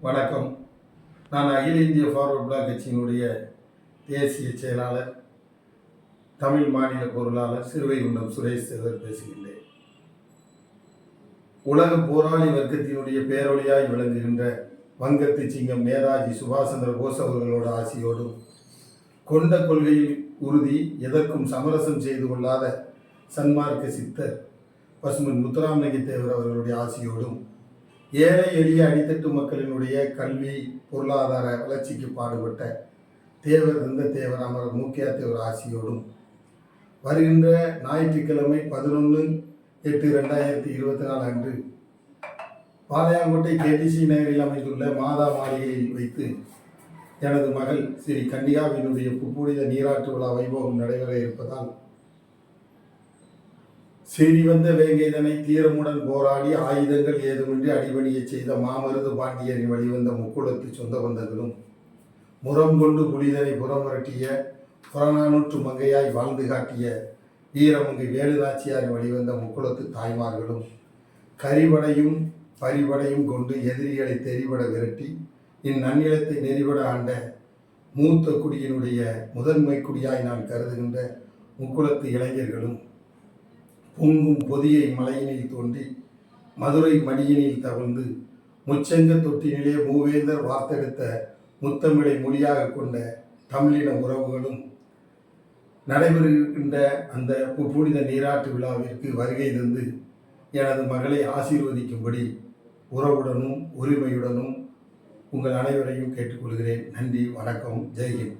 வணக்கம். நான் அகில இந்திய ஃபார்வர்ட் பிளாக் கட்சியினுடைய தேசிய செயலாளர், தமிழ் மாநில பொருளாளர் சிறுவைகுண்டம் சுரேஷ் சேகர் பேசுகின்றேன். உலக போராளி வர்க்கத்தினுடைய பேரொழியாய் விளங்குகின்ற வங்கத்து சிங்கம் நேதாஜி சுபாஷ் சந்திர போஸ் அவர்களோட ஆசியோடும், கொண்ட கொள்கையில் உறுதி, எதற்கும் சமரசம் செய்து கொள்ளாத சன்மார்க்க சித்தர் பசுமன் முத்துராமலிங்க தேவர் அவர்களுடைய ஆசியோடும், ஏழை எளிய அடித்தட்டு மக்களினுடைய கல்வி பொருளாதார வளர்ச்சிக்கு பாடுபட்ட தேவர் தேவர் அமரர் மூக்கியா தேவர் ஆசியோடும் வருகின்ற ஞாயிற்றுக்கிழமை 11/8/2024 அன்று பாளையங்கோட்டை கேடிசி நகரில் அமைந்துள்ள மாதா மாளிகையில் வைத்து எனது மகள் ஸ்ரீ கன்னிகாவினுடைய புப்புனித நீராட்டு விழா வைபோகம் நடைபெற இருப்பதால் சீறி வந்த வேங்கைதனை தீரமுடன் போராடி ஆயுதங்கள் ஏதுமின்றி அடிபணிய செய்த மாமருது பாண்டியரின் வழிவந்த முக்குளத்து சொந்த பந்தங்களும், முரம் கொண்டு புலிதனை புறமுரட்டிய புறநானூற்று மங்கையாய் வாழ்ந்து காட்டிய வீரமங்கை வேலுநாச்சியாரின் வழிவந்த முக்குளத்து தாய்மார்களும், கரிபடையும் பரிபடையும் கொண்டு எதிரிகளை தெரிபட விரட்டி இந்நன்னிலத்தை நெறிபட ஆண்ட மூத்த குடியினுடைய முதன்மை குடியாய் நான் கருதுகின்ற முக்குளத்து இளைஞர்களும், பொங்கும் பொதியை மலையினில் தோன்றி மதுரை மடியினில் தவழ்ந்து முச்செங்க தொட்டினிலே மூவேந்தர் வார்த்தெடுத்த முத்தமிழை மொழியாக கொண்ட தமிழின உறவுகளும் நடைபெறுகின்ற அந்த புனித நீராட்டு விழாவிற்கு வருகை தந்து எனது மகளை ஆசீர்வதிக்கும்படி உறவுடனும் உரிமையுடனும் உங்கள் அனைவரையும் கேட்டுக்கொள்கிறேன். நன்றி, வணக்கம், ஜெய்ஹிந்த்.